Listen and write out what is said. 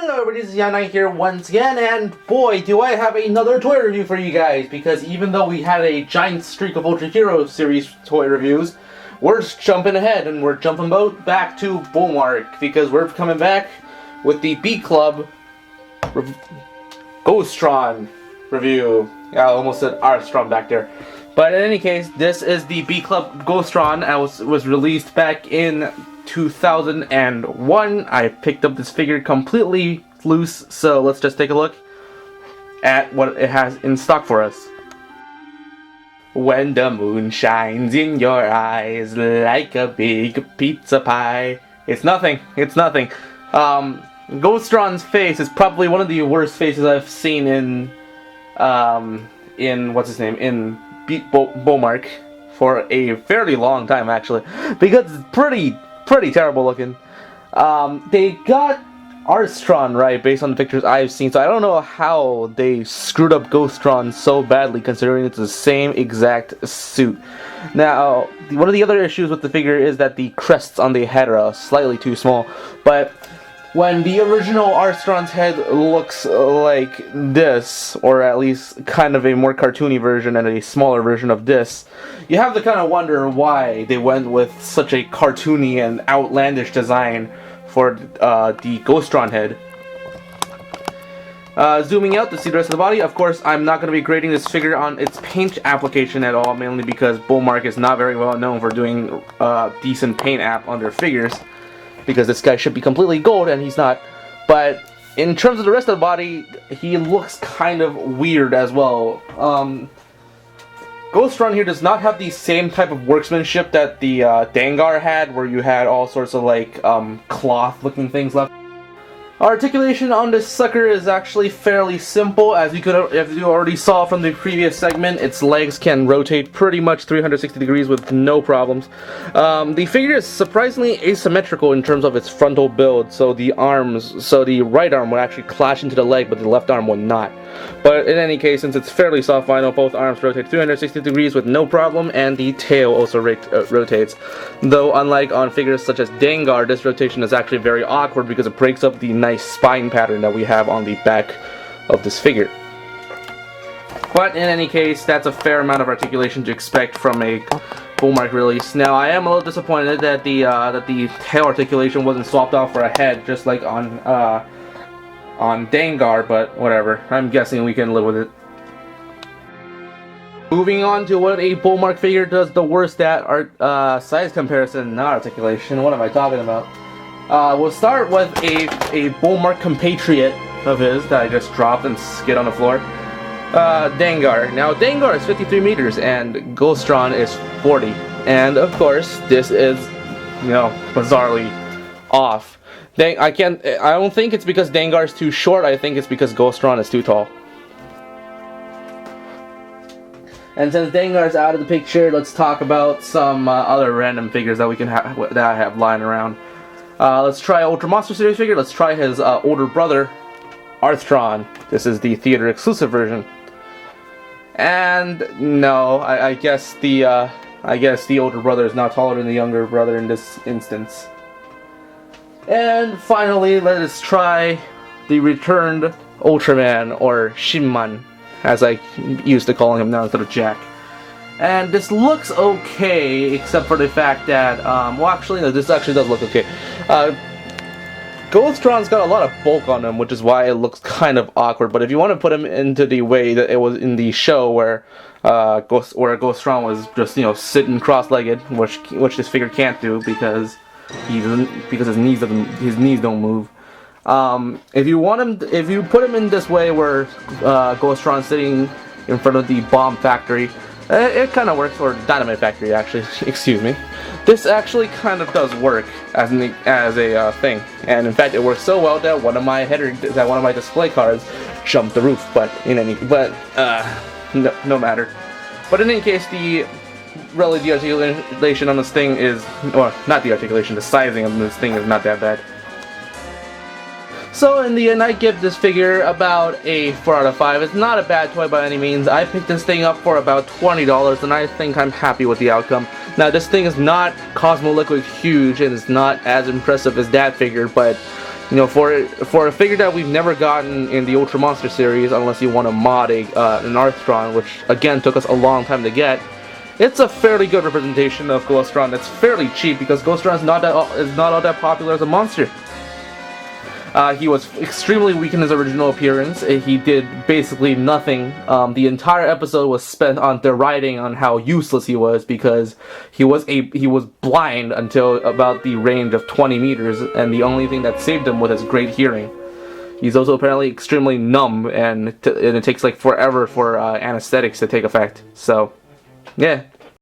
Hello everybody, this is Yana here once again, and boy do I have another toy review for you guys, because even though we had a giant streak of Ultra Hero series toy reviews, we're jumping ahead and we're jumping back to Bullmark, because we're coming back with the B Club Ghostron review. I almost said Arstron back there. But in any case, this is the B Club Ghostron. Was released back in 2001. I picked up this figure completely loose, so let's just take a look at what it has in stock for us. When the moon shines in your eyes like a big pizza pie. It's nothing. It's nothing. Ghostron's face is probably one of the worst faces I've seen in what's his name, in Bullmark for a fairly long time, actually, because it's pretty terrible looking. They got Arstron right based on the pictures I've seen, so I don't know how they screwed up Ghostron so badly, considering it's the same exact suit. Now, one of the other issues with the figure is that the crests on the head are slightly too small, but when the original Arstron's head looks like this, or at least kind of a more cartoony version and a smaller version of this, you have to kind of wonder why they went with such a cartoony and outlandish design for the Ghostron head. Zooming out to see the rest of the body, of course I'm not going to be grading this figure on its paint application at all, mainly because Bullmark is not very well known for doing decent paint app on their figures, because this guy should be completely gold and he's not. But in terms of the rest of the body, he looks kind of weird as well. Ghostron here does not have the same type of workmanship that the Dengar had, where you had all sorts of like cloth looking things left. Articulation on this sucker is actually fairly simple. As you already saw from the previous segment, its legs can rotate pretty much 360 degrees with no problems. The figure is surprisingly asymmetrical in terms of its frontal build, so the right arm will actually clash into the leg, but the left arm will not. But in any case, since it's fairly soft vinyl, both arms rotate 360 degrees with no problem, and the tail also rotates. Though unlike on figures such as Dengar, this rotation is actually very awkward because it breaks up the nice spine pattern that we have on the back of this figure. But in any case, that's a fair amount of articulation to expect from a Bullmark release. Now, I am a little disappointed that the tail articulation wasn't swapped out for a head, just like on Dengar, but whatever. I'm guessing we can live with it. Moving on to what a Bullmark figure does the worst at, size comparison, not articulation. What am I talking about? We'll start with a Bullmark compatriot of his that I just dropped and skid on the floor. Dengar. Now, Dengar is 53 meters and Ghostron is 40. And of course, this is, bizarrely off. I don't think it's because Dengar is too short. I think it's because Ghostron is too tall. And since Dengar is out of the picture, let's talk about some other random figures that that I have lying around. Let's try Ultra Monster Series figure. Let's try his older brother, Arstron. This is the theater exclusive version. And no, I guess the older brother is now taller than the younger brother in this instance. And finally, let us try the returned Ultraman, or Shinman, as I used to call him now instead of Jack. And this looks okay, except for the fact that, well, actually, no, this actually does look okay. Ghostron's got a lot of bulk on him, which is why it looks kind of awkward. But if you want to put him into the way that it was in the show, where Ghostron was just sitting cross-legged, which this figure can't do because his knees don't move. If you put him in this way where Ghostron's sitting in front of the bomb factory, it kind of works, or dynamite factory actually. Excuse me. This actually kind of does work as a thing, and in fact, it works so well that one of my display cards jumped the roof. No matter. But in any case, the articulation on this thing is, or not the articulation, the sizing of this thing is not that bad. So in the end, I give this figure about a 4 out of 5. It's not a bad toy by any means. I picked this thing up for about $20, and I think I'm happy with the outcome. Now, this thing is not Cosmo Liquid huge, and it's not as impressive as that figure, but You know, for a figure that we've never gotten in the Ultra Monster series, unless you want to mod an Arstron, which again took us a long time to get, it's a fairly good representation of Ghostron. That's fairly cheap because Ghostron is not all that popular as a monster. He was extremely weak in his original appearance. He did basically nothing. The entire episode was spent on deriding on how useless he was because he was blind until about the range of 20 meters, and the only thing that saved him was his great hearing. He's also apparently extremely numb, and it takes like forever for anesthetics to take effect. So, yeah.